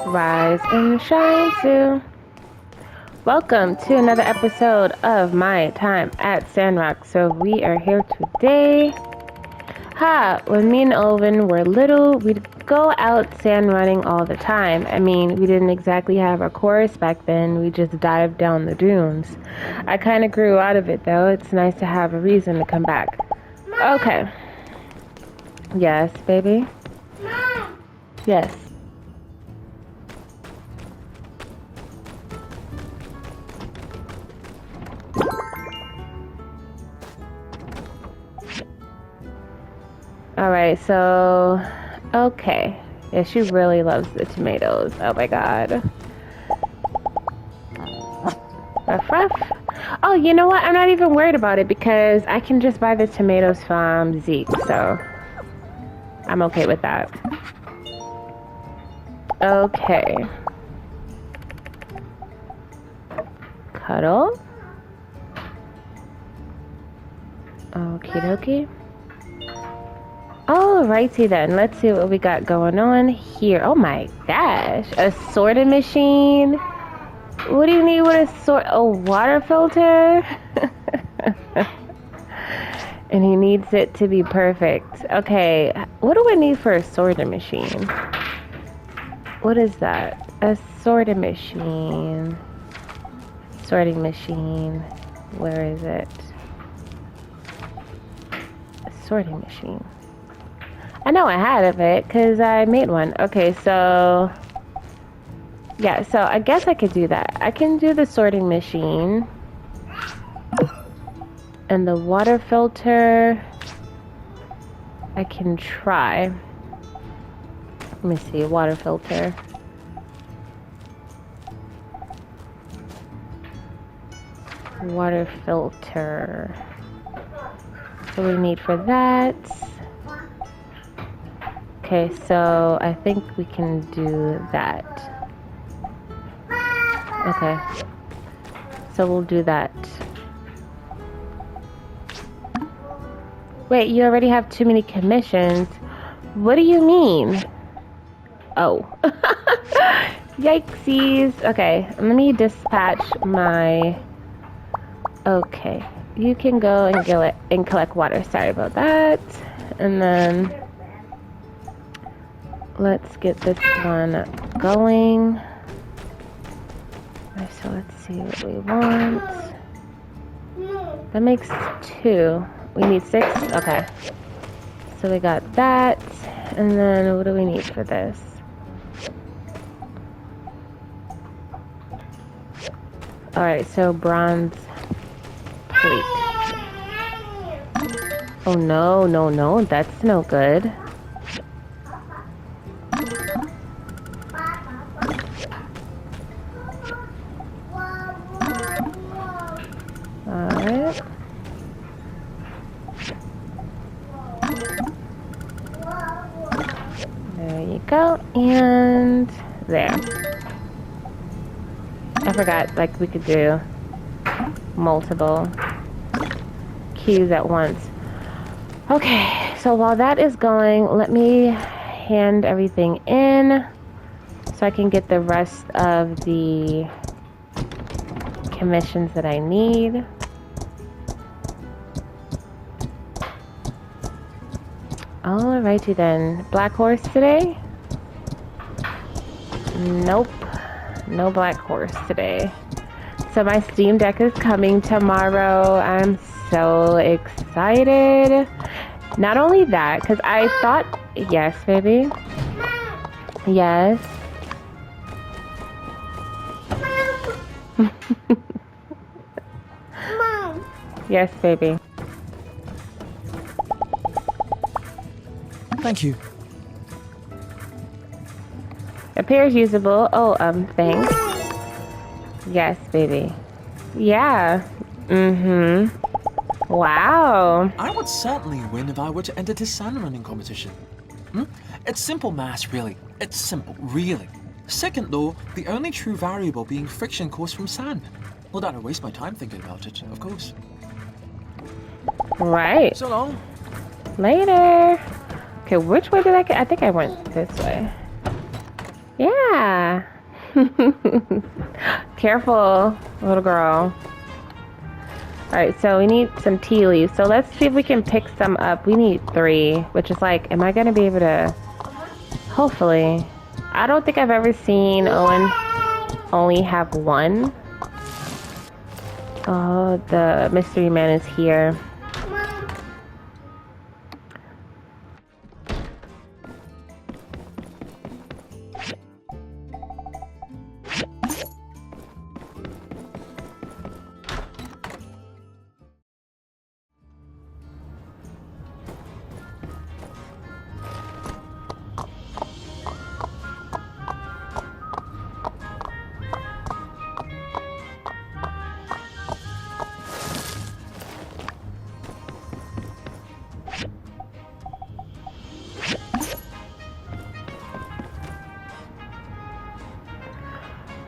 Rise and shine, Sue. Welcome to another episode of My Time at Sandrock. So we are here today. When me and Owen were little, we'd go out sand running all the time. I mean, we didn't exactly have a course back then. We just dived down the dunes. I kind of grew out of it, though. It's nice to have a reason to come back. Okay. Yes, baby? Mom. Yes. Alright, so... Okay. Yeah, she really loves the tomatoes. Oh my god. Ruff, ruff. Oh, you know what? I'm not even worried about it because I can just buy the tomatoes from Zeke, so... I'm okay with that. Okay. Cuddle. Okie dokie. Alrighty then. Let's see what we got going on here. Oh my gosh. A sorting machine? What do you need with a water filter? And he needs it to be perfect. Okay, what do I need for a sorting machine? What is that? A sorting machine. Sorting machine. Where is it? A sorting machine. I know I had it because I made one. Okay, so... Yeah, so I guess I could do that. I can do the sorting machine. And the water filter, I can try. Let me see, water filter. Water filter. What do we need for that? Okay, so I think we can do that. Okay. So we'll do that. Wait, you already have too many commissions. What do you mean? Oh. Yikesies. Okay, let me dispatch my... Okay. You can go and collect water. Sorry about that. And then... Let's get this one going. So let's see what we want. That makes 2. We need 6? Okay. So we got that. And then what do we need for this? Alright, so bronze plate. Oh no, no, no. That's no good. Alright. There you go, and there. I forgot, like, we could do multiple keys at once. Okay, so while that is going, let me hand everything in so I can get the rest of the commissions that I need. Alrighty then. Black horse today? Nope. No black horse today. So my Steam Deck is coming tomorrow. I'm so excited. Not only that, because I thought... Yes, baby? Yes? Mom. Yes, baby. Thank you. Appears usable. Oh, thanks. Yes, baby. Yeah. Mm-hmm. Wow. I would certainly win if I were to enter this sand running competition. It's simple maths, really. It's simple, really. Second though, the only true variable being friction caused from sand. Well, that I waste my time thinking about it, of course. Right. So long. Later. Okay, which way did I get? I think I went this way. Yeah. Careful, little girl. Alright, so we need some tea leaves. So let's see if we can pick some up. We need 3, which is like, am I going to be able to... Hopefully. I don't think I've ever seen Owen only have 1. Oh, the mystery man is here.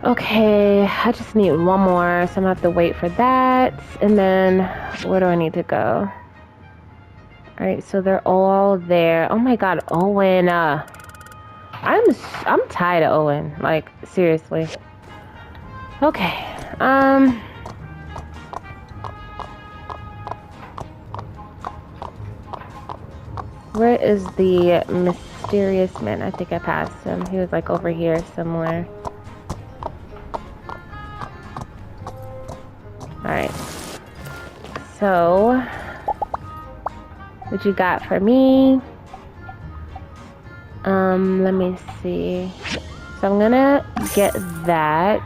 Okay, I just need 1 more, so I'm gonna have to wait for that. And then, where do I need to go? Alright, so they're all there. Oh my god, Owen. I'm tired of Owen. Like, seriously. Okay, where is the mysterious man? I think I passed him. He was like over here somewhere. Alright. So, what you got for me? Let me see. So I'm gonna get that.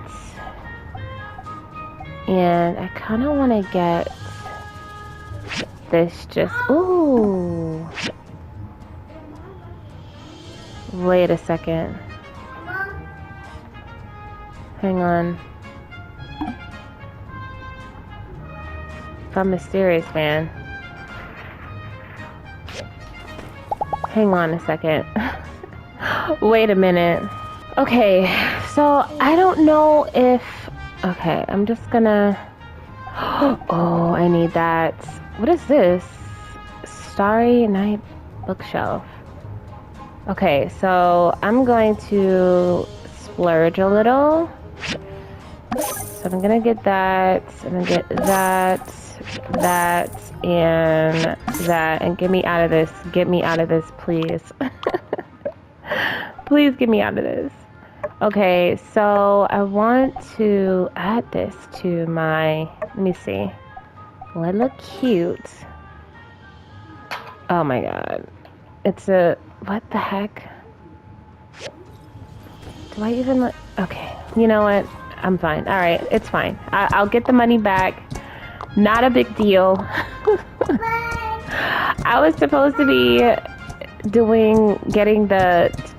And I kind of want to get this just... Ooh. Wait a second. Hang on. From Mysterious Man. Hang on a second. Wait a minute. Okay, so I don't know if... Okay, I'm just gonna... Oh, I need that. What is this? Starry Night Bookshelf. Okay, so I'm going to splurge a little. So I'm gonna get that. I'm gonna get that, and that, and get me out of this. Get me out of this, please. Please get me out of this. Okay, so I want to add this to my, let me see. Will it look cute? Oh my god. It's a, what the heck? Do I even look? Okay, you know what? I'm fine. All right, it's fine. I'll get the money back. Not a big deal. I was supposed to be getting the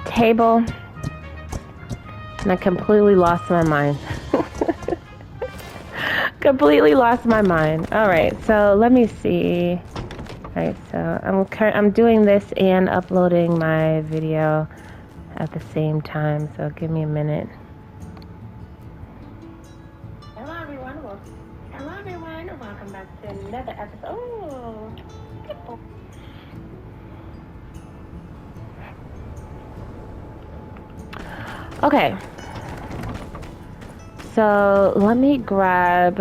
table, and I completely lost my mind. Completely lost my mind. All right, so let me see. All right, so I'm doing this and uploading my video at the same time, so give me a minute. Hello everyone, welcome back to another episode. Oh. Okay, so let me grab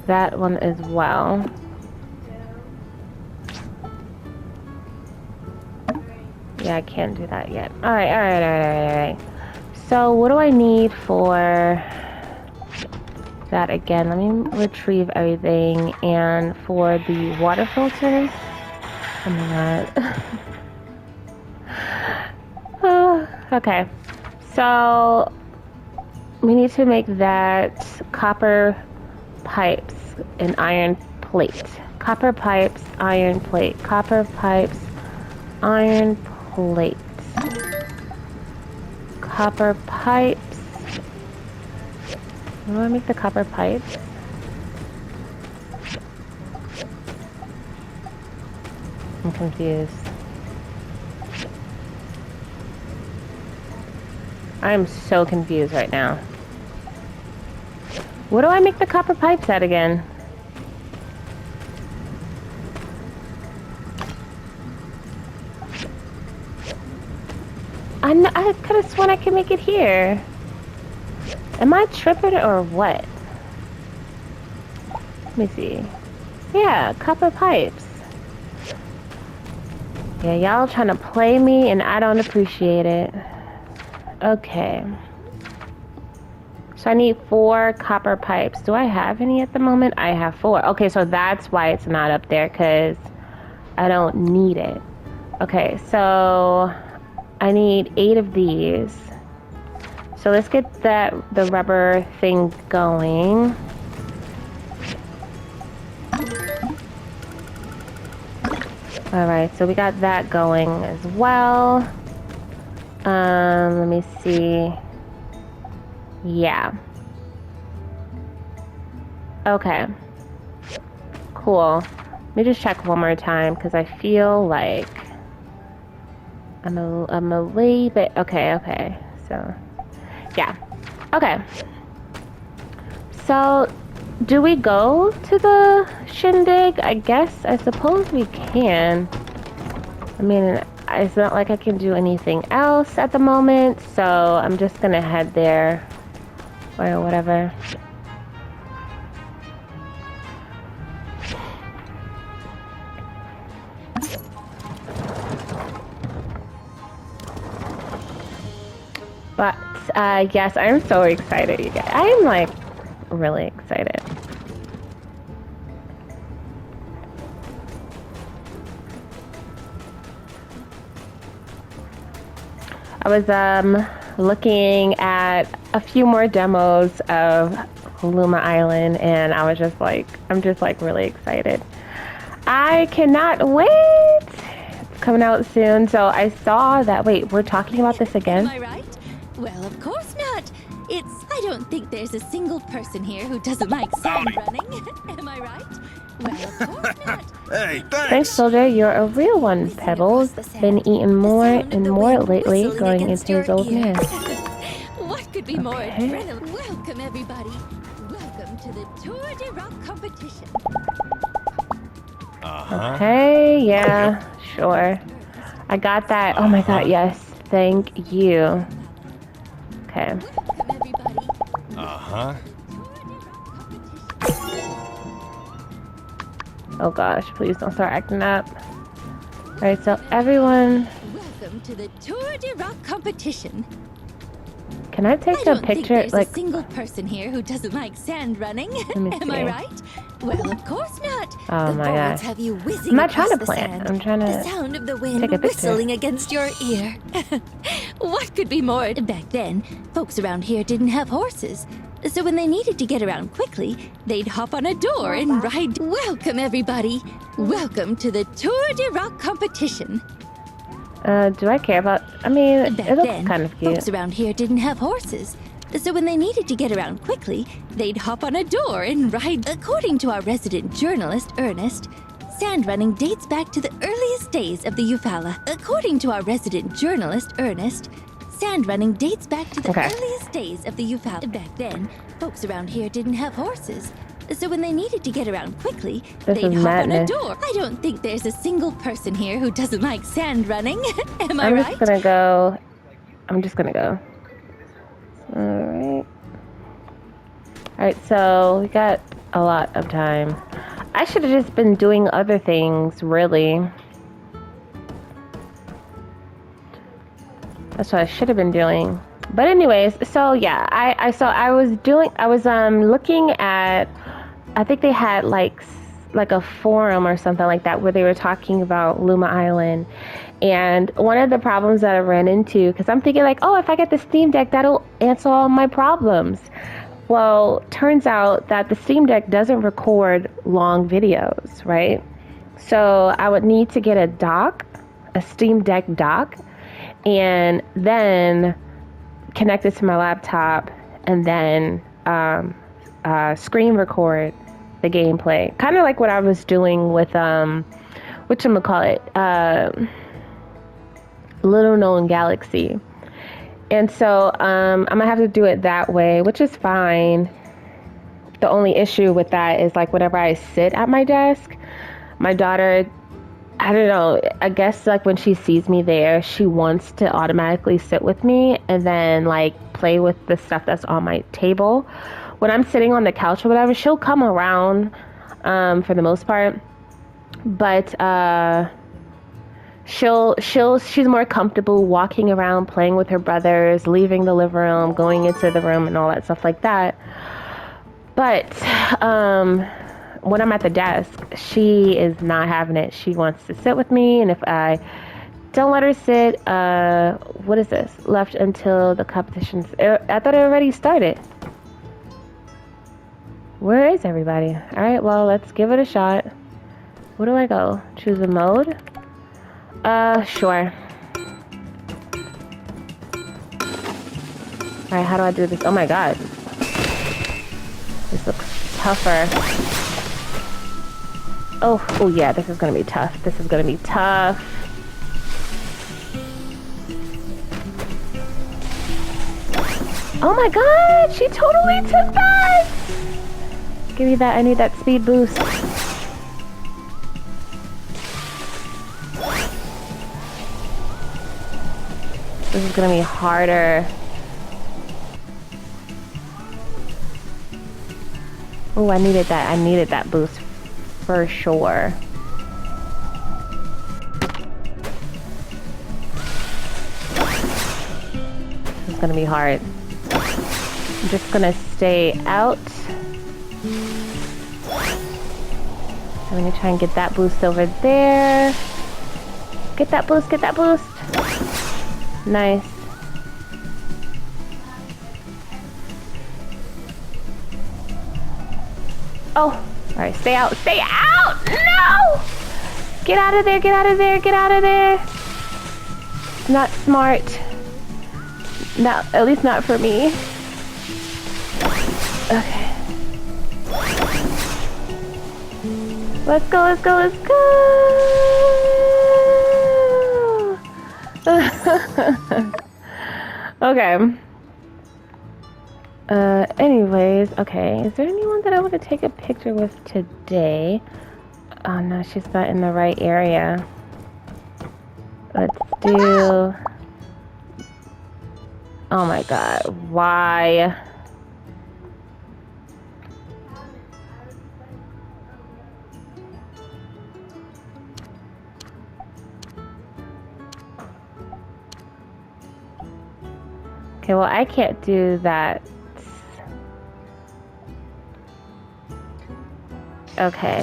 that one as well. Yeah, I can't do that yet. All right. So what do I need for that again? Let me retrieve everything. And for the water filter, oh my god. Okay, so we need to make that copper pipes and iron plate. Copper pipes, iron plate. Copper pipes, iron plate. Copper pipes. How do I make the copper pipes? I'm confused. I'm so confused right now. What do I make the copper pipes at again? I could have sworn I could make it here. Am I tripping or what? Let me see. Yeah, copper pipes. Yeah, y'all trying to play me and I don't appreciate it. Okay. So I need 4 copper pipes. Do I have any at the moment? I have 4. Okay, so that's why it's not up there, because I don't need it. Okay, so I need 8 of these. So let's get the rubber thing going. Alright, so we got that going as well. Let me see. Yeah. Okay. Cool. Let me just check one more time because I feel like I'm a little bit. Okay. So, yeah. Okay. So, do we go to the shindig? I suppose we can. I mean, it's not like I can do anything else at the moment, so I'm just gonna head there or whatever. But yes, I'm so excited, you guys. I am like really excited. I was looking at a few more demos of Luma Island, and I was just like, I'm just like really excited. I cannot wait. It's coming out soon. So I saw that. Wait, we're talking about this again? Am I right? Well, of course not. I don't think there's a single person here who doesn't like sand running. Am I right? Well, of course not. Hey, thanks. Thanks, soldier. You're a real one, Pebbles. Been eating more and more lately, going into his old man. What could be more adrenaline? Welcome, everybody. Welcome to the Tour de Rock competition. Okay, yeah, sure. I got that. Oh my god, yes. Thank you. Okay. Welcome, everybody. Oh gosh, please don't start acting up. Alright, so everyone... Welcome to the Tour de Rock competition. Can I take I a don't think picture? there's Like, a single person here who doesn't like sand running. me Am I see. right? Well, of course not. Oh the my boards gosh. have you whizzing I'm not across trying to the plant. sand. I'm trying The to sound of the take a wind picture. whistling against your ear. What could be more? Back then, folks around here didn't have horses. So when they needed to get around quickly, they'd hop on a door and ride. Welcome, everybody. Welcome to the Tour de Rock competition. do I care about... I mean, Back it looks then, kind of cute. folks around here didn't have horses. So when they needed to get around quickly, they'd hop on a door and ride. According to our resident journalist, Ernest, sand running dates back to the earliest days of the Eufaula. According to our resident journalist, Ernest, sand running dates back to the earliest days of the Eufaula. Back then, folks around here didn't have horses. So when they needed to get around quickly, This they'd is hop on a madness. door. I don't think there's a single person here who doesn't like sand running. Am I I'm right? just gonna go... I'm just gonna go. Alright. Alright, so we got a lot of time. I should have just been doing other things, really. That's what I should have been doing. But anyways, so yeah, I was looking at, I think they had like a forum or something like that where they were talking about Luma Island. And one of the problems that I ran into, because I'm thinking like, oh, if I get the Steam Deck, that'll answer all my problems. Well, turns out that the Steam Deck doesn't record long videos, right? So I would need to get a dock, a Steam Deck dock, and then connect it to my laptop, and then screen record the gameplay. Kind of like what I was doing with, whatchamacallit, Little Known Galaxy. And so I'm gonna have to do it that way, which is fine. The only issue with that is like whenever I sit at my desk, my daughter I don't know. I guess like when she sees me there, she wants to automatically sit with me and then like play with the stuff that's on my table. When I'm sitting on the couch or whatever, she'll come around for the most part. But she's more comfortable walking around, playing with her brothers, leaving the living room, going into the room and all that stuff like that. But when I'm at the desk, she is not having it. She wants to sit with me, and if I don't let her sit, what is this? Left until the competition's... I thought it already started. Where is everybody? All right, well, let's give it a shot. Where do I go? Choose a mode? Sure. All right, how do I do this? Oh my god. This looks tougher. Oh yeah, this is gonna be tough. This is gonna be tough. Oh my god, she totally took that! Give me that, I need that speed boost. This is gonna be harder. Oh, I needed that boost for sure. This is gonna be hard. I'm just gonna stay out. I'm gonna try and get that boost over there. Get that boost, get that boost. Nice. Oh, all right, stay out, stay out! No! Get out of there, get out of there, get out of there. Not smart. Not, at least not for me. Okay. Let's go, let's go, let's go! Okay. Anyways, okay. Is there anyone that I want to take a picture with today? Oh no, she's not in the right area. Let's do... Oh my god, why? Okay, well, I can't do that. Okay.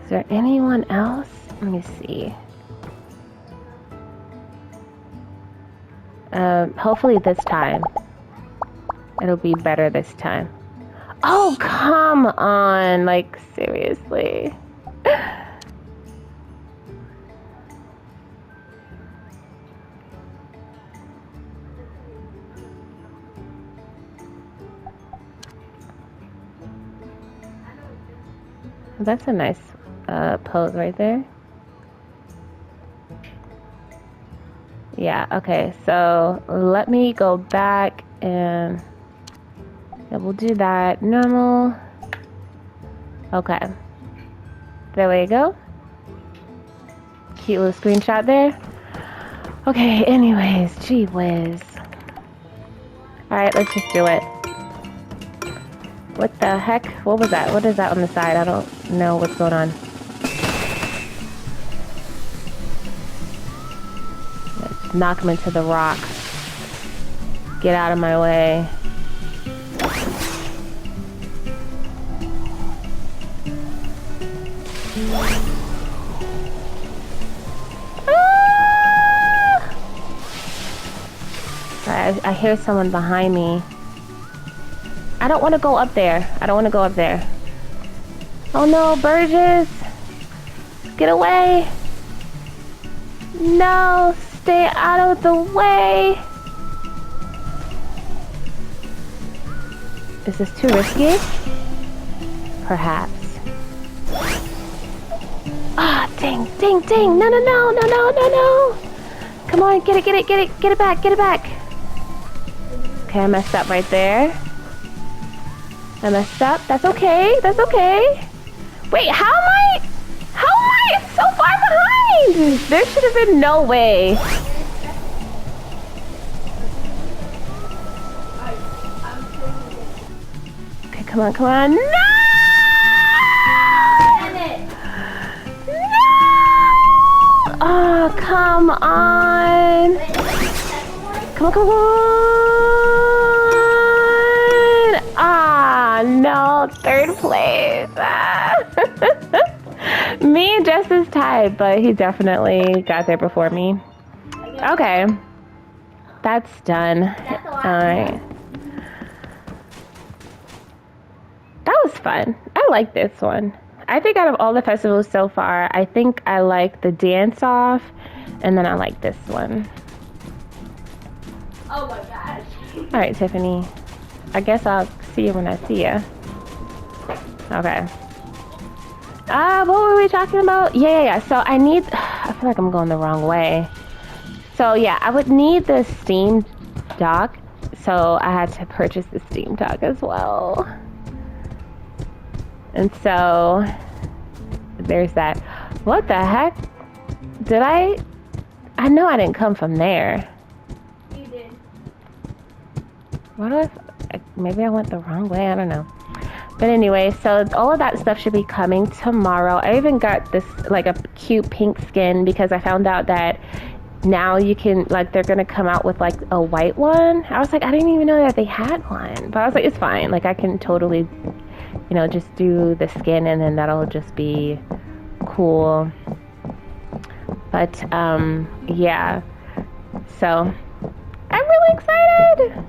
Is there anyone else? Let me see. Hopefully this time. It'll be better this time. Oh, come on! Like, seriously. That's a nice pose right there. Yeah, okay, so let me go back and yeah, we'll do that. Normal. Okay. There we go. Cute little screenshot there. Okay, anyways, gee whiz. Alright, let's just do it. What the heck? What was that? What is that on the side? I don't know what's going on. Let's knock him into the rock. Get out of my way. Ah! Sorry, I hear someone behind me. I don't want to go up there. I don't want to go up there. Oh no, Burgess! Get away! No! Stay out of the way! Is this too risky? Perhaps. Ah, dang, dang, dang! No, no, no, no, no, no, no! Come on, get it, get it, get it, get it back, get it back! Okay, I messed up right there. I messed up. That's okay. That's okay. Wait, how am I so far behind? There should have been no way. Okay, come on, come on. No! No! Oh, come on. Come on, come on. Ah, no, third place. Me and Jess is tied, but he definitely got there before me. Okay. That's done. Alright. That was fun. I like this one. I think out of all the festivals so far, I think I like the dance off, and then I like this one. Oh my gosh. Alright, Tiffany. I guess I'll see you when I see you. Okay. What were we talking about? Yeah. So I feel like I'm going the wrong way. So yeah, I would need the Steam dock. So I had to purchase the Steam dock as well. And so there's that. What the heck? Did I know I didn't come from there. You did. What do maybe I went the wrong way, I don't know. But anyway, so all of that stuff should be coming tomorrow. I even got this, like, a cute pink skin because I found out that now you can, like, they're gonna come out with, like, a white one. I was like, I didn't even know that they had one. But I was like, it's fine. Like, I can totally, you know, just do the skin and then that'll just be cool. But, yeah. So, I'm really excited.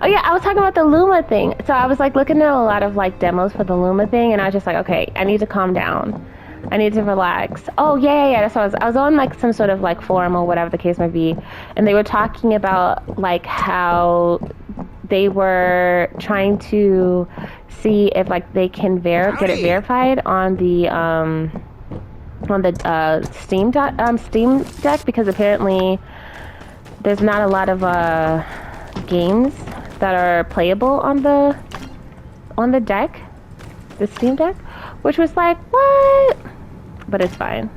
Oh yeah, I was talking about the Luma thing. So I was like looking at a lot of like demos for the Luma thing, and I was just like, okay, I need to calm down. I need to relax. Oh yeah. So I was on like some sort of like forum or whatever the case might be, and they were talking about like how they were trying to see if like they can get it verified on the Steam Deck, because apparently there's not a lot of games that are playable on the deck, the Steam Deck, which was like, what? But it's fine.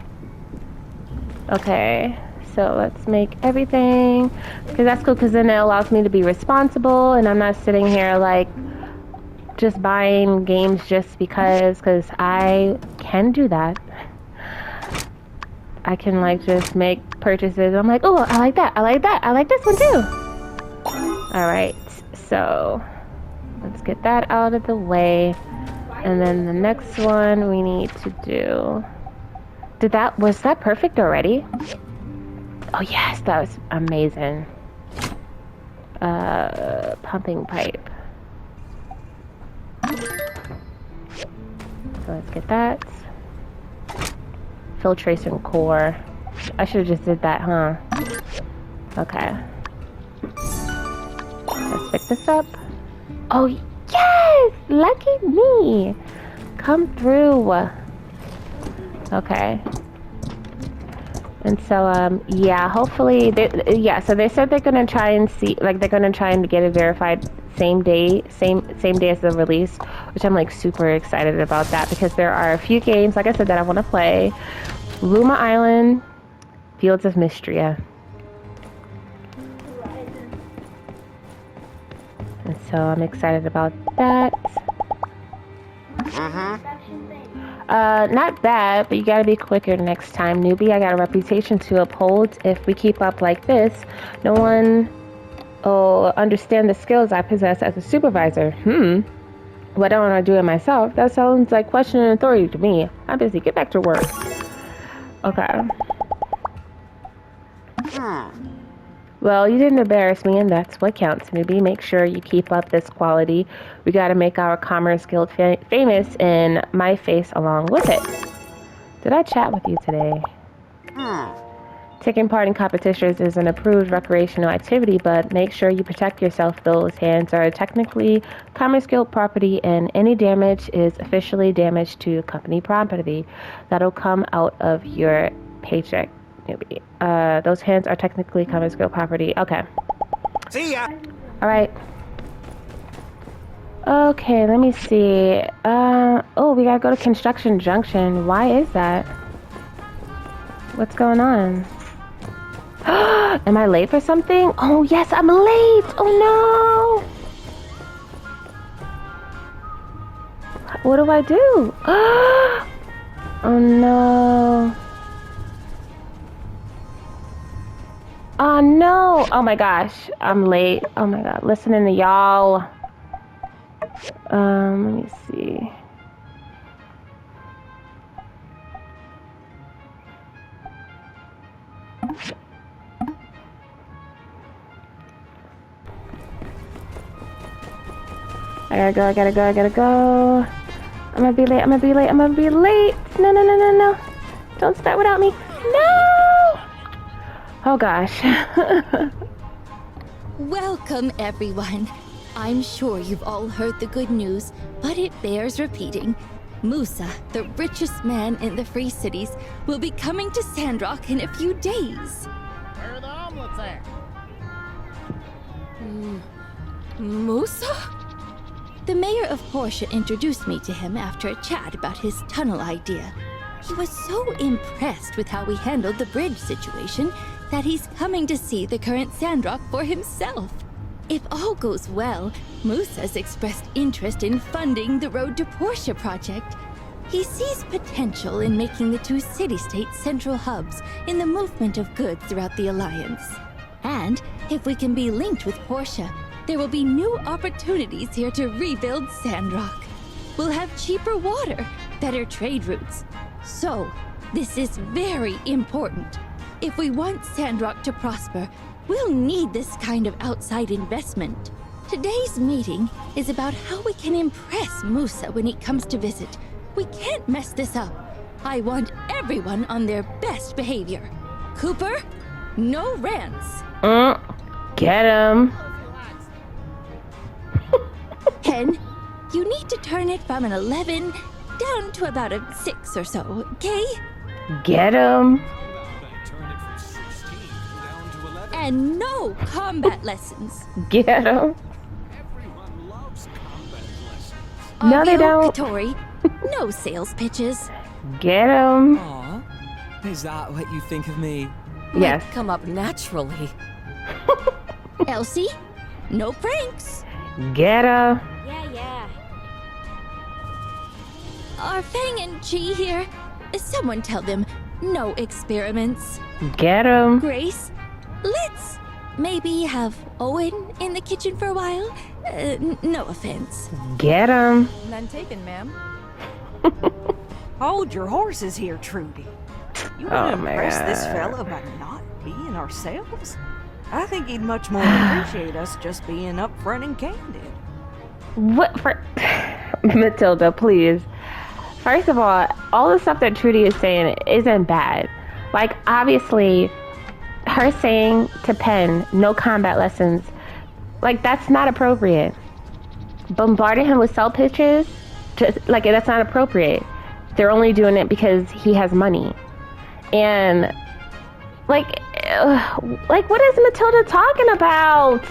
Okay, so let's make everything, because that's cool, because then it allows me to be responsible and I'm not sitting here like just buying games just because I can do that. I can like just make purchases. I'm like, oh, I like that, I like that, I like this one too. Alright, so let's get that out of the way. And then the next one we need to do... was that perfect already? Oh yes, that was amazing. Pumping pipe. So let's get that. Filtration core. I should have just did that, huh? Okay. Let's pick this up. Oh yes! Lucky me! Come through. Okay. And so, yeah, hopefully, so they said they're gonna try and see, like, they're gonna try and get it verified same day as the release, which I'm like super excited about that, because there are a few games, like I said, that I want to play. Luma Island, Fields of Mystria. And so I'm excited about that. Not bad, but you gotta be quicker next time, newbie. I got a reputation to uphold. If we keep up like this, no one will understand the skills I possess as a supervisor. What don't I do it myself? That sounds like questioning authority to me. I'm busy. Get back to work. Okay. Well, you didn't embarrass me, and that's what counts, newbie. Make sure you keep up this quality. We gotta make our Commerce Guild famous, and my face along with it. Did I chat with you today? Taking part in competitions is an approved recreational activity, but make sure you protect yourself. Those hands are technically Commerce Guild property, and any damage is officially damage to company property. That'll come out of your paycheck. Those hands are technically Commerce Guild property. Okay. See ya. All right. Okay, let me see. Oh, we gotta go to Construction Junction. Why is that? What's going on? Am I late for something? Oh, yes, I'm late. Oh, no. What do I do? Oh, no. Oh, no. Oh, my gosh. I'm late. Oh, my God. Listening to y'all. Let me see. I gotta go. I'm gonna be late. No. Don't start without me. No! Oh gosh. Welcome, everyone. I'm sure you've all heard the good news, but it bears repeating. Musa, the richest man in the Free Cities, will be coming to Sandrock in a few days. Where are the omelets at? Musa? The mayor of Portia introduced me to him after a chat about his tunnel idea. He was so impressed with how we handled the bridge situation that he's coming to see the current Sandrock for himself. If all goes well, Musa's expressed interest in funding the Road to Portia project. He sees potential in making the two city-state central hubs in the movement of goods throughout the Alliance. And if we can be linked with Portia, there will be new opportunities here to rebuild Sandrock. We'll have cheaper water, better trade routes. So, this is very important. If we want Sandrock to prosper, we'll need this kind of outside investment. Today's meeting is about how we can impress Musa when he comes to visit. We can't mess this up. I want everyone on their best behavior. Cooper, no rants. Get him. Ken, you need to turn it from an 11 down to about a 6 or so, okay? Get him. And no combat lessons. Get him. Everyone loves combat lessons. No, they don't. Katori, no sales pitches. Get him. Aw, is that what you think of me? Yes. Come up naturally. Elsie, no pranks. Get her. Yeah. Are Fang and Chi here? Someone tell them no experiments. Get him. Grace, let's maybe have Owen in the kitchen for a while. No offense. Get him. None taken, ma'am. Hold your horses here, Trudy. You Oh, want to impress this man. fella by not being ourselves? I think he'd much more appreciate us just being upfront and candid. What for? Matilda, please. First of all the stuff that Trudy is saying isn't bad. Like, obviously, her saying to Penn, no combat lessons, like, that's not appropriate. Bombarding him with cell pitches, just like, that's not appropriate. They're only doing it because he has money. And, like, what is Matilda talking about?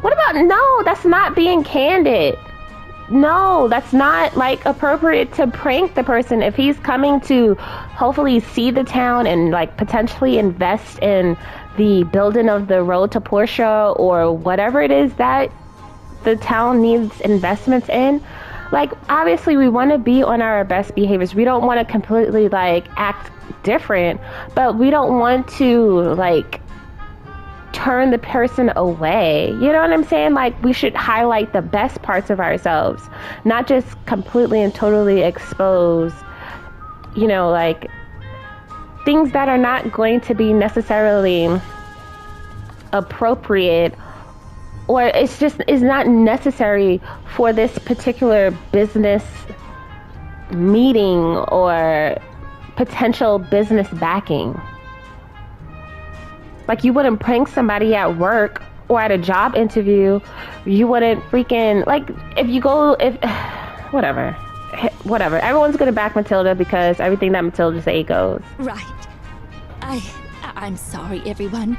What about, no, that's not being candid. No, that's not, like, appropriate to prank the person. If he's coming to hopefully see the town and, like, potentially invest in the building of the road to Portia or whatever it is that the town needs investments in, like, obviously we want to be on our best behaviors. We don't want to completely, like, act different, but we don't want to, like, turn the person away. You know what I'm saying? Like, we should highlight the best parts of ourselves, not just completely and totally expose, you know, like, things that are not going to be necessarily appropriate, or it's just is not necessary for this particular business meeting or potential business backing. Like, you wouldn't prank somebody at work or at a job interview. You wouldn't freaking, like, whatever. Everyone's gonna back Matilda because everything that Matilda say goes. Right. I'm sorry, everyone.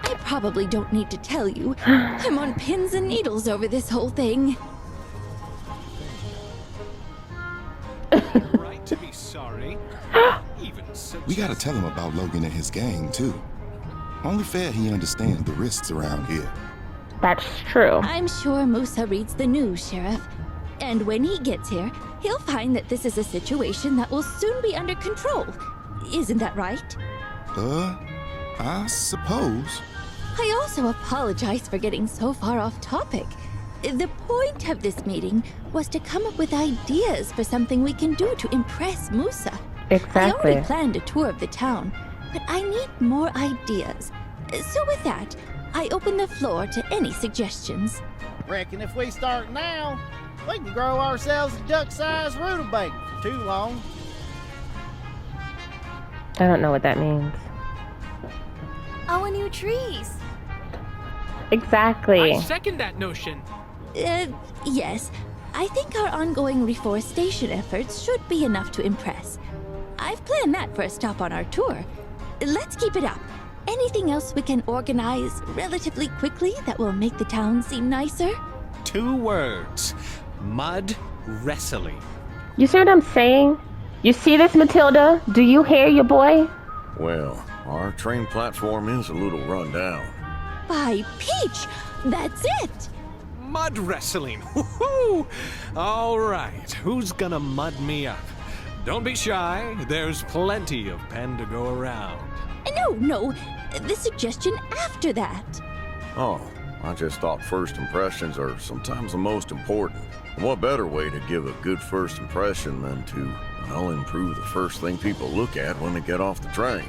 I probably don't need to tell you. I'm on pins and needles over this whole thing. Right to be sorry. We gotta tell him about Logan and his gang, too. Only fair he understands the risks around here. That's true. I'm sure Musa reads the news, Sheriff. And when he gets here, he'll find that this is a situation that will soon be under control. Isn't that right? I suppose. I also apologize for getting so far off topic. The point of this meeting was to come up with ideas for something we can do to impress Musa. Exactly. I already planned a tour of the town, but I need more ideas. So with that, I open the floor to any suggestions. Reckon if we start now, we can grow ourselves a duck-sized rutabaga for too long. I don't know what that means. Our new trees. Exactly. I second that notion. Yes. I think our ongoing reforestation efforts should be enough to impress. I've planned that for a stop on our tour. Let's keep it up. Anything else we can organize relatively quickly that will make the town seem nicer? 2 words. Mud wrestling. You see what I'm saying? You see this, Matilda? Do you hear your boy? Well, our train platform is a little run down. By Peach! That's it! Mud wrestling. Woohoo! All right, who's gonna mud me up? Don't be shy. There's plenty of pen to go around. No. The suggestion after that. Oh, I just thought first impressions are sometimes the most important. What better way to give a good first impression than to, well, improve the first thing people look at when they get off the train?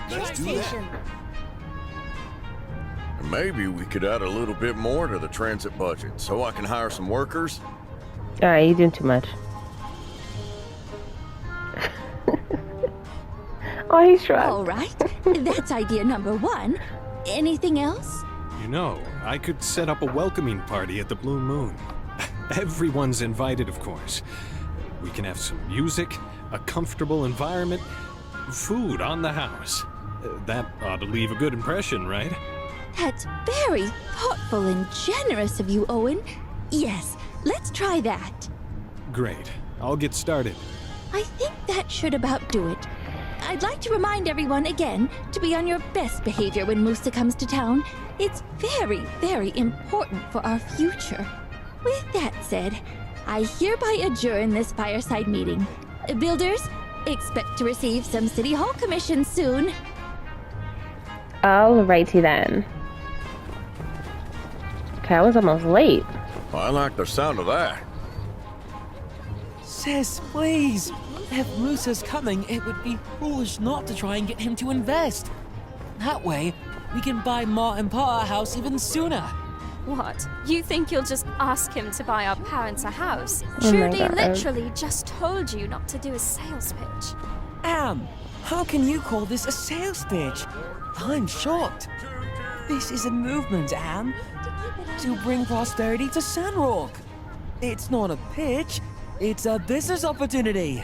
Let's do that. And maybe we could add a little bit more to the transit budget so I can hire some workers. Alright, you're doing too much. Oh, he's shrugged. All right. That's idea number 1. Anything else? You know, I could set up a welcoming party at the Blue Moon. Everyone's invited, of course. We can have some music, a comfortable environment, food on the house. That ought to leave a good impression, right? That's very thoughtful and generous of you, Owen. Yes, let's try that. Great. I'll get started. I think that should about do it. I'd like to remind everyone again to be on your best behavior when Musa comes to town. It's very, very important for our future. With that said, I hereby adjourn this fireside meeting. Builders, expect to receive some City Hall commissions soon. Alrighty then. Okay, I was almost late. I like the sound of that. Sis, please. If Musa's coming, it would be foolish not to try and get him to invest. That way, we can buy Martin Potter a house even sooner. What? You think you'll just ask him to buy our parents a house? Oh my Trudy God. literally just told you not to do a sales pitch. How can you call this a sales pitch? I'm shocked. This is a movement, Am, to bring prosperity to Sandrock. It's not a pitch, it's a business opportunity.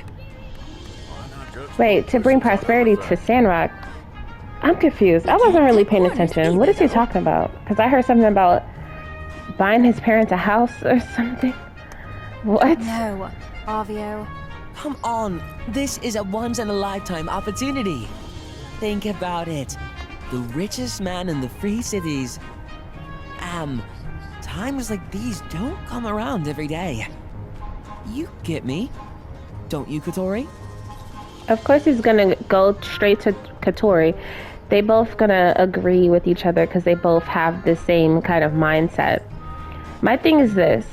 Wait, to bring prosperity to Sandrock? I'm confused. I wasn't really paying attention. What is he talking about? Because I heard something about buying his parents a house or something. What? No, Arvio. Come on, this is a once-in-a-lifetime opportunity. Think about it. The richest man in the Free Cities. Times like these don't come around every day. You get me, don't you, Katori? Of course he's gonna go straight to Katori. They both gonna agree with each other because they both have the same kind of mindset. My thing is this.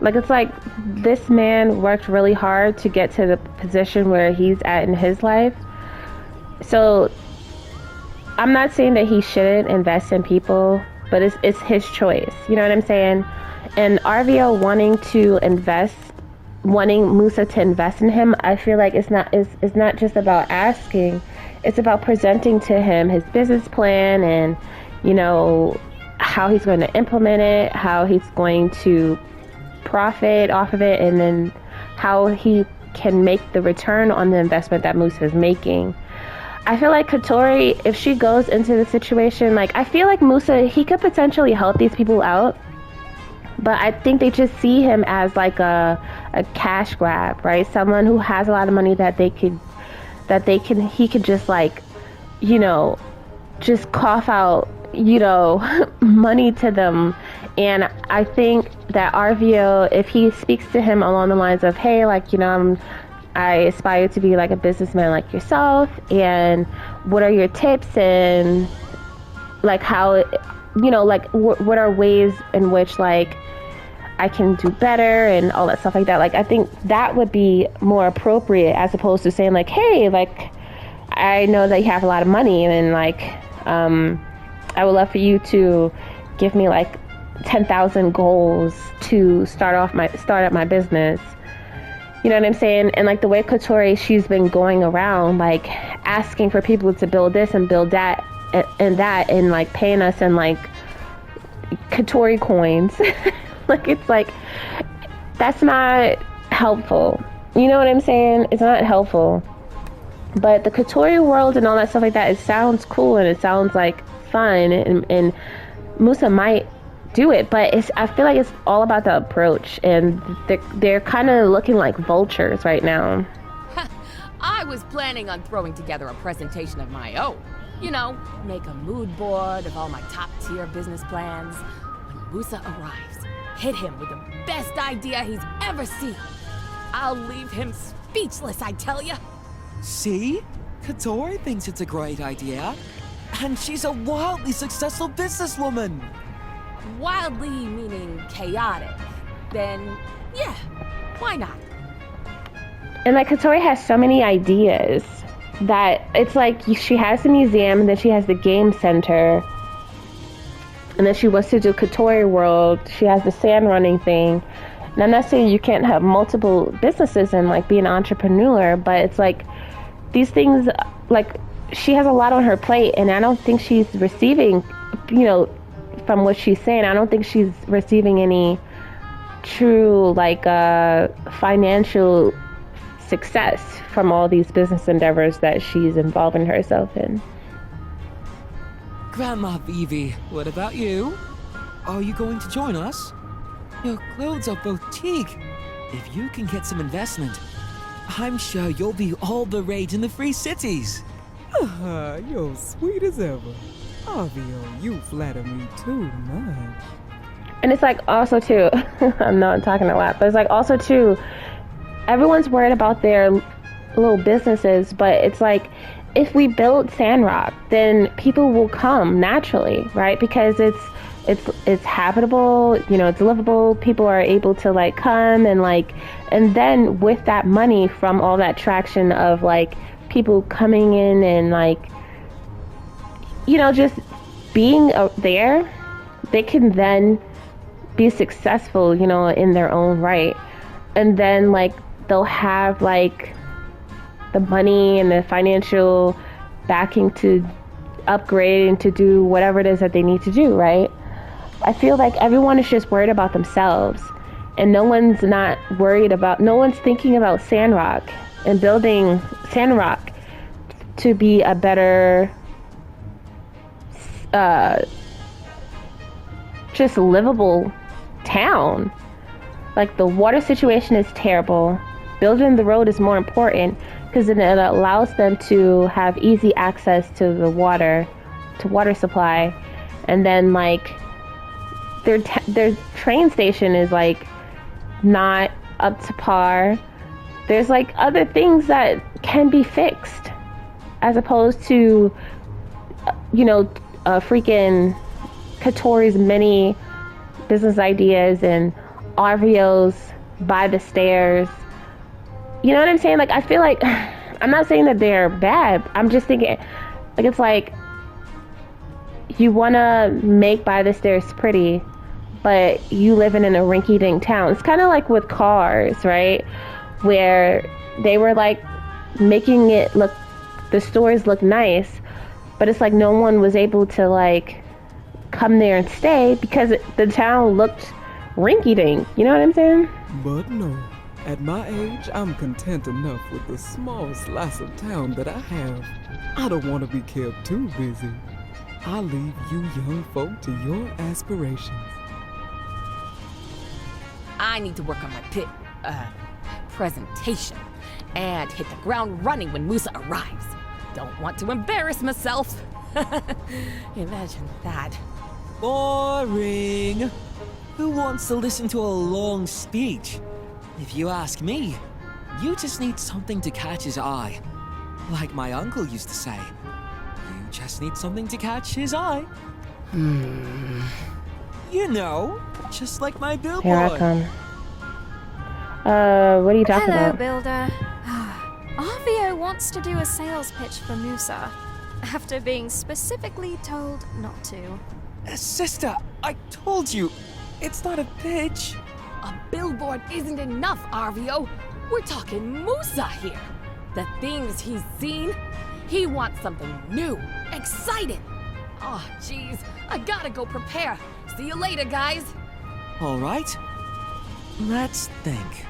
Like, it's like this man worked really hard to get to the position where he's at in his life. So I'm not saying that he shouldn't invest in people, but it's his choice. You know what I'm saying? And RVO wanting Musa to invest in him, I feel like it's not just about asking. It's about presenting to him his business plan and, you know, how he's going to implement it, how he's going to profit off of it, and then how he can make the return on the investment that Musa is making. I feel like Katori, if she goes into the situation, like, I feel like Musa, he could potentially help these people out, but I think they just see him as like a cash grab, right? Someone who has a lot of money that they could that he could just like, you know, just cough out, you know, money to them. And I think that RVO, if he speaks to him along the lines of, hey, like, you know, I aspire to be like a businessman like yourself, and what are your tips, and like how, you know, like what are ways in which like I can do better and all that stuff like that. Like, I think that would be more appropriate as opposed to saying like, hey, like, I know that you have a lot of money, and like, I would love for you to give me like 10,000 goals to start up my business. You know what I'm saying? And like the way Katori, she's been going around like asking for people to build this and build that and that, and like paying us in like Katori coins. Like, it's like, that's not helpful. You know what I'm saying? It's not helpful. But the Katori world and all that stuff like that, it sounds cool and it sounds like fun, and Musa might do it, but I feel like it's all about the approach, and they're kind of looking like vultures right now. I was planning on throwing together a presentation of my own. You know, make a mood board of all my top-tier business plans. When Musa arrives, hit him with the best idea he's ever seen. I'll leave him speechless, I tell ya. See? Katori thinks it's a great idea. And she's a wildly successful businesswoman. Wildly meaning chaotic. Then, yeah, why not? And like, Katori has so many ideas that it's like she has the museum, and then she has the game center, and then she wants to do Katori World. She has the sand running thing. And I'm not saying you can't have multiple businesses and like be an entrepreneur, but it's like these things, like, she has a lot on her plate, and I don't think she's receiving, you know, from what she's saying, I don't think she's receiving any true like financial success from all these business endeavors that she's involving herself in. Grandma Vivi, what about you? Are you going to join us? Your clothes are boutique. If you can get some investment, I'm sure you'll be all the rage in the free cities. You're sweet as ever. RVO, you flatter me too much. And it's like also too, I know I'm talking a lot, but it's like also too, everyone's worried about their little businesses, but it's like, if we build Sandrock, then people will come naturally, right? Because it's habitable, you know, it's livable. People are able to like come and like, and then with that money from all that traction of like people coming in and like, you know, just being there, they can then be successful, you know, in their own right. And then like they'll have like the money and the financial backing to upgrade and to do whatever it is that they need to do, right? I feel like everyone is just worried about themselves, and no one's thinking about Sandrock and building Sandrock to be a better just livable town. Like, the water situation is terrible. Building the road is more important because it allows them to have easy access to the water supply. And then like their train station is like not up to par. There's like other things that can be fixed as opposed to, you know, freaking Katori's many business ideas and RVO's by the stairs. You know what I'm saying? Like, I feel like, I'm not saying that they're bad. I'm just thinking, like, it's like, you want to make by the stairs pretty, but you living in a rinky-dink town. It's kind of like with cars, right? Where they were like making it look, the stores look nice, but it's like no one was able to like come there and stay because the town looked rinky-dink. You know what I'm saying? But no. At my age, I'm content enough with the small slice of town that I have. I don't want to be kept too busy. I'll leave you young folk to your aspirations. I need to work on my presentation. and hit the ground running when Musa arrives. Don't want to embarrass myself. Imagine that. Boring. Who wants to listen to a long speech? If you ask me, you just need something to catch his eye. Like my uncle used to say, you just need something to catch his eye. You know, just like my billboard. Here I come. What are you talking Hello, about? Builder. Arvio wants to do a sales pitch for Musa, after being specifically told not to. Sister, I told you, it's not a pitch. A billboard isn't enough, Arvio. We're talking Musa here. The things he's seen, he wants something new, exciting. Oh, jeez, I gotta go prepare. See you later, guys. All right. Let's think.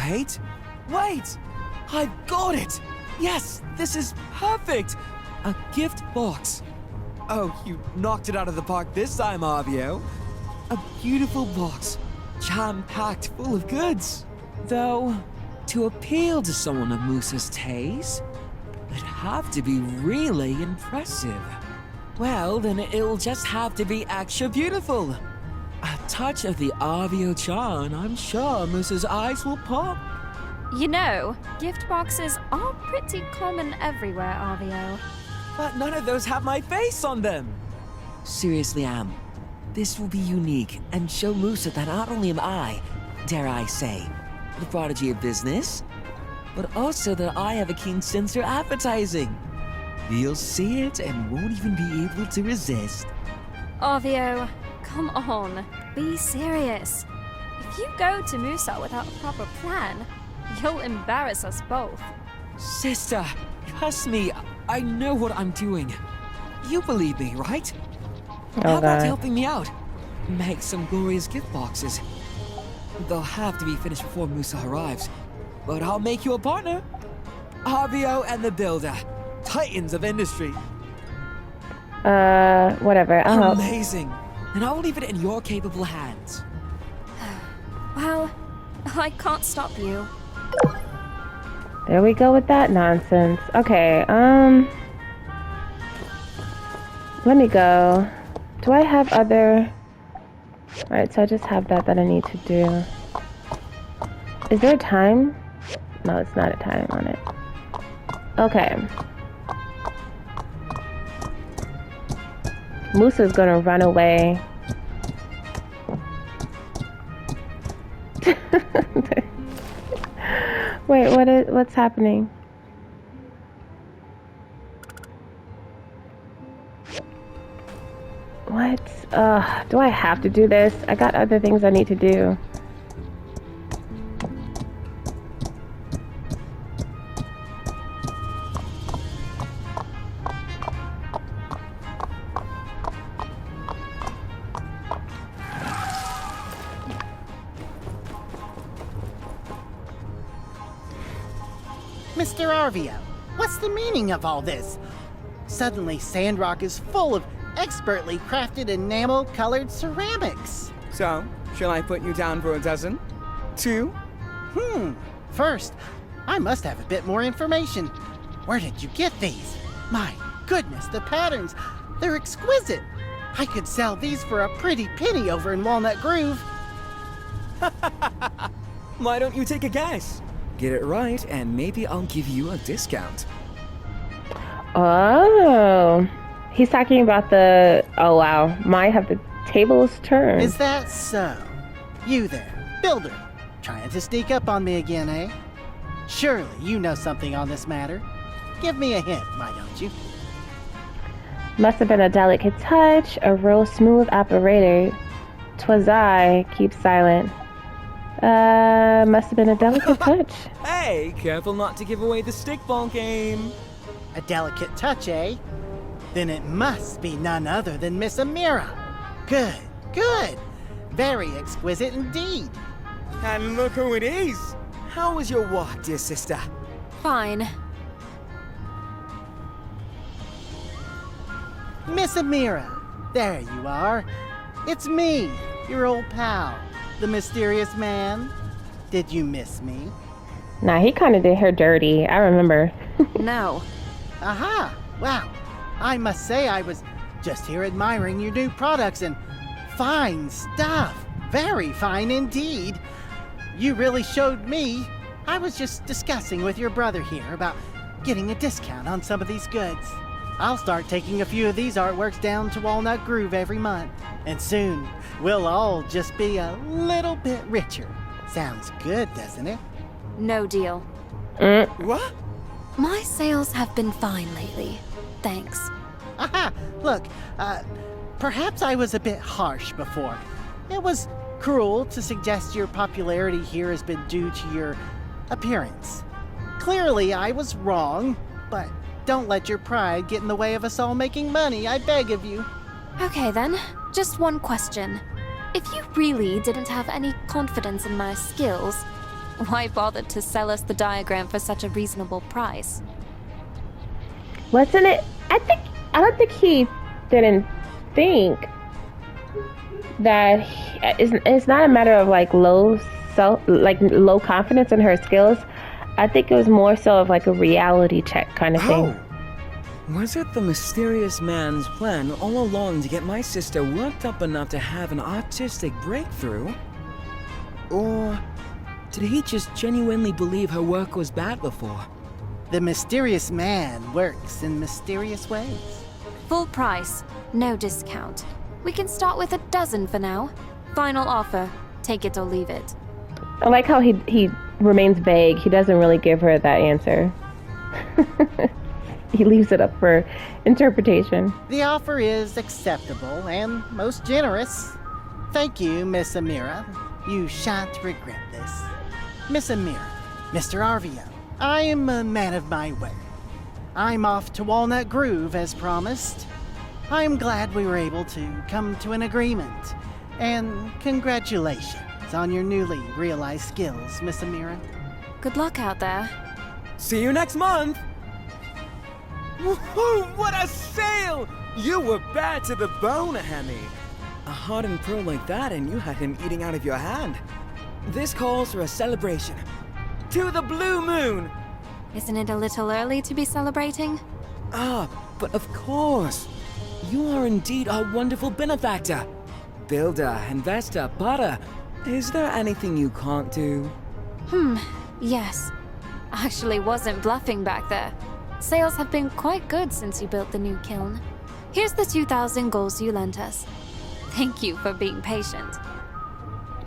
Wait. I've got it. Yes, this is perfect. A gift box. Oh, you knocked it out of the park this time, Arvio. A beautiful box, jam-packed full of goods. Though, to appeal to someone of Musa's taste, it'd have to be really impressive. Well, then it'll just have to be extra beautiful. A touch of the Arvio charm, I'm sure Musa's eyes will pop. You know, gift boxes are pretty common everywhere, Arvio. But none of those have my face on them. Seriously, Am. This will be unique and show Musa that not only am I, dare I say, the prodigy of business, but also that I have a keen sense for advertising. You'll see it and won't even be able to resist. Arvio, come on, be serious. If you go to Musa without a proper plan, you'll embarrass us both. Sister, trust me, I know what I'm doing. You believe me, right? How about helping me out? Make some glorious gift boxes. They'll have to be finished before Musa arrives, but I'll make you a partner. Arvio and the Builder, titans of industry. Whatever, I'll help. Amazing. And I'll leave it in your capable hands. Well, I can't stop you. There we go with that nonsense. Okay, let me go. Do I have other... Alright, so I just have that I need to do. Is there a time? No, it's not a time on it. Okay. Musa's gonna run away. Wait, what's happening? What? Do I have to do this? I got other things I need to do. Mr. Arvio, what's the meaning of all this? Suddenly, Sandrock is full of expertly crafted enamel-colored ceramics. So, shall I put you down for a dozen? 2? First, I must have a bit more information. Where did you get these? My goodness, the patterns, they're exquisite. I could sell these for a pretty penny over in Walnut Grove. Why don't you take a guess? Get it right, and maybe I'll give you a discount. Oh, he's talking about the... Oh, wow. Might have the tables turned. Is that so? You there, Builder, trying to sneak up on me again, eh? Surely you know something on this matter. Give me a hint, why don't you? Must have been a delicate touch, a real smooth operator. 'Twas I, keep silent. Must have been a delicate touch. Hey, careful not to give away the stickball game. A delicate touch, eh? Then it must be none other than Miss Amira. Good, good. Very exquisite indeed. And look who it is. How was your walk, dear sister? Fine. Miss Amira, there you are. It's me, your old pal, the mysterious man. Did you miss me? Nah, he kind of did her dirty. I remember. No. Aha! Wow. I must say I was just here admiring your new products and fine stuff. Very fine indeed. You really showed me. I was just discussing with your brother here about getting a discount on some of these goods. I'll start taking a few of these artworks down to Walnut Grove every month. And soon, we'll all just be a little bit richer. Sounds good, doesn't it? No deal. What? My sales have been fine lately. Thanks. Aha! Look, perhaps I was a bit harsh before. It was cruel to suggest your popularity here has been due to your appearance. Clearly, I was wrong, but don't let your pride get in the way of us all making money, I beg of you. Okay then, just one question. If you really didn't have any confidence in my skills, why bother to sell us the diagram for such a reasonable price? Wasn't it? I don't think he didn't think that it's not a matter of like low confidence in her skills. I think it was more so of like a reality check kind of thing. Was it the mysterious man's plan all along to get my sister worked up enough to have an artistic breakthrough? Or did he just genuinely believe her work was bad before? The mysterious man works in mysterious ways. Full price, no discount. We can start with 12 for now. Final offer, take it or leave it. I like how he remains vague. He doesn't really give her that answer. He leaves it up for interpretation. The offer is acceptable and most generous. Thank you, Miss Amira. You shan't regret this. Miss Amira, Mr. Arvio, I am a man of my word. I'm off to Walnut Grove as promised. I'm glad we were able to come to an agreement. And congratulations on your newly realized skills, Miss Amira. Good luck out there. See you next month! Woohoo! What a sale! You were bad to the bone, Hammy. A hardened pearl like that and you had him eating out of your hand. This calls for a celebration. To the blue moon! Isn't it a little early to be celebrating? Ah, but of course. You are indeed our wonderful benefactor. Builder, investor, potter. Is there anything you can't do? Yes. Actually wasn't bluffing back there. Sales have been quite good since you built the new kiln. Here's the 2,000 goals you lent us. Thank you for being patient.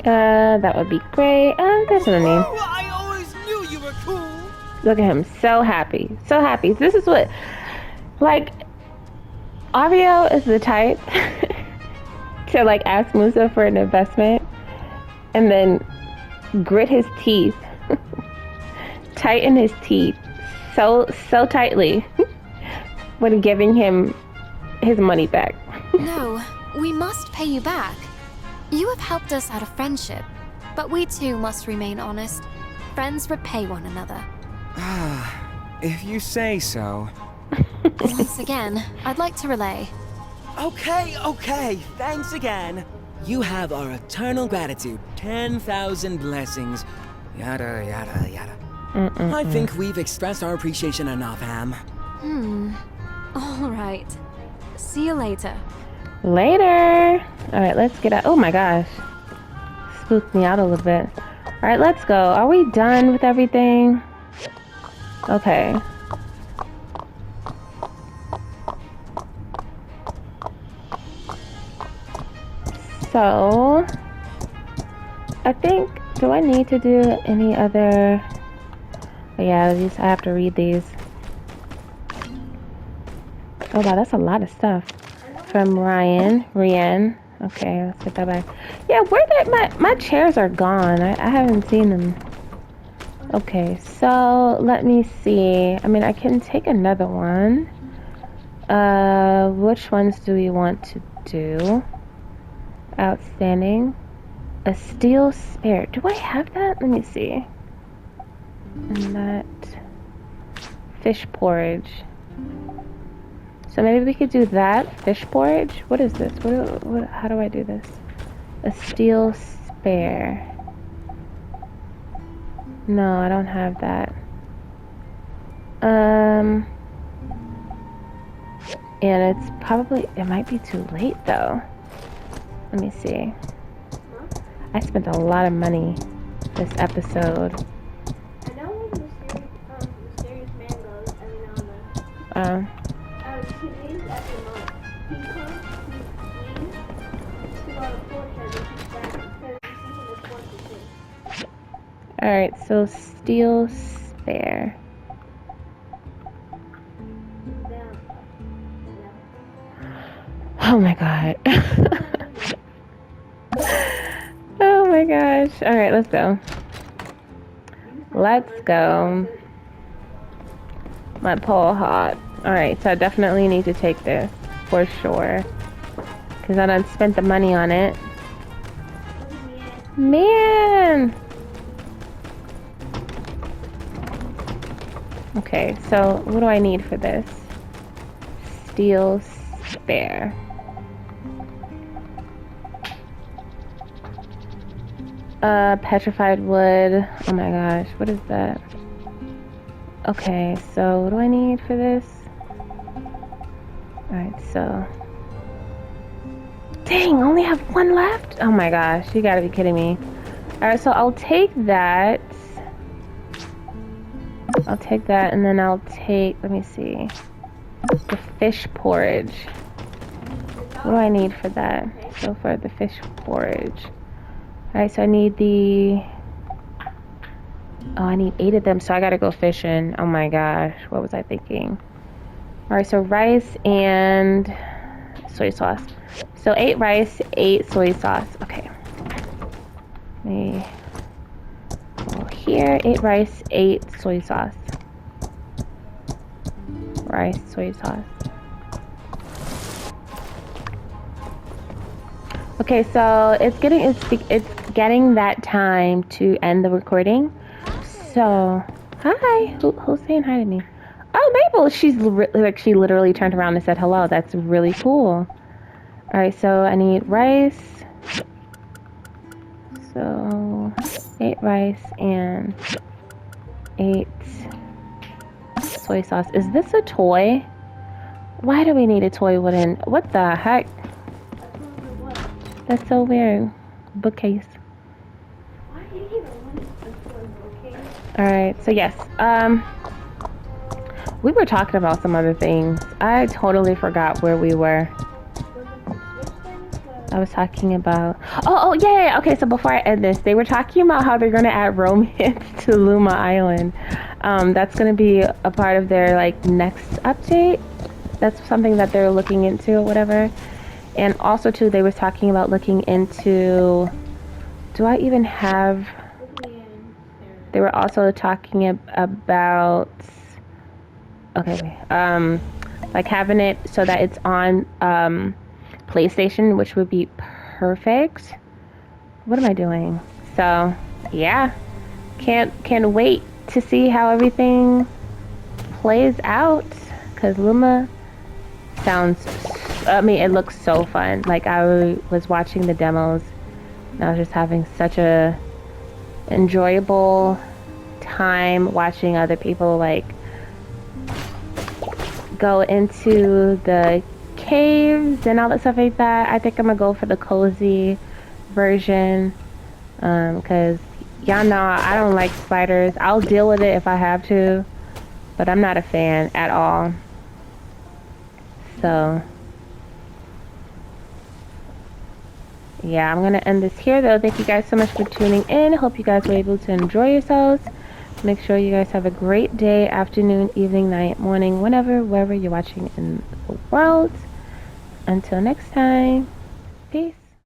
That would be great. There's no name. Oh, I always knew you were cool! Look at him, so happy. So happy. This is what, like, Arvio is the type to, like, ask Musa for an investment and then grit his teeth, tighten his teeth so tightly when giving him his money back. No, we must pay you back. You have helped us out of friendship, but we too must remain honest. Friends repay one another. If you say so. Once again, I'd like to relay. Okay, thanks again. You have our eternal gratitude, 10,000 blessings, yada, yada, yada. I think we've expressed our appreciation enough, Ham. All right. See you later. Later. All right, let's get out. Oh my gosh. Spooked me out a little bit. All right, let's go. Are we done with everything? Okay. So, I think, do I need to do any other? Yeah, I have to read these. Oh wow, that's a lot of stuff. From Rian. Okay, let's get that back. Yeah, where did my chairs are gone. I haven't seen them. Okay, so let me see. I mean, I can take another one. Which ones do we want to do? Outstanding. A steel spare. Do I have that? Let me see. And that fish porridge. So maybe we could do that fish porridge. What is this? How do I do this? A steel spare. No, I don't have that. And it's probably, it might be too late though. Let me see. I spent a lot of money this episode. I know mysterious man goes every now and then. Today's every month. He comes, he leaves to go to porch and he's back because he's using this porch too. Alright, so steel spare. Oh my god. Oh my gosh. Alright, let's go. Let's go. My pole hot. Alright, so I definitely need to take this for sure. Because I done spent the money on it. Man! Okay, so what do I need for this? Steel spare. Petrified wood. Oh my gosh, what is that? Okay, so what do I need for this? Alright, so... Dang, only have one left? Oh my gosh, you gotta be kidding me. Alright, so I'll take that. I'll take that, and then I'll take, let me see, the fish porridge. What do I need for that? So for the fish porridge. Alright, so I need the... Oh, I need 8 of them, so I gotta go fishing. Oh my gosh, what was I thinking? Alright, so rice and soy sauce. So 8 rice, 8 soy sauce. Okay. Let me go here. 8 rice, 8 soy sauce. Rice, soy sauce. Okay, so it's getting that time to end the recording. So, hi. Who's saying hi to me? Oh, Mabel. She's she literally turned around and said hello. That's really cool. All right, so I need rice. So 8 rice and 8 soy sauce. Is this a toy? Why do we need a toy wooden? What the heck? That's so weird. Bookcase. Alright, so yes. We were talking about some other things. I totally forgot where we were. I was talking about... Oh, yeah. Okay, so before I end this, they were talking about how they're going to add romance to Luma Island. That's going to be a part of their, like, next update. That's something that they're looking into or whatever. And also, too, they were talking about looking into... Do I even have... They were also talking about... Okay, wait. Like, having it so that it's on PlayStation, which would be perfect. What am I doing? So, yeah. Can't wait to see how everything plays out. Because Luma sounds... I mean, it looks so fun. Like, I was watching the demos, and I was just having such a enjoyable time watching other people, like, go into the caves and all that stuff like that. I think I'm gonna go for the cozy version, because y'all know I don't like spiders. I'll deal with it if I have to, but I'm not a fan at all. So yeah, I'm gonna end this here though. Thank you guys so much for tuning in. Hope you guys were able to enjoy yourselves. Make sure you guys have a great day, afternoon, evening, night, morning, whenever, wherever you're watching in the world. Until next time, peace.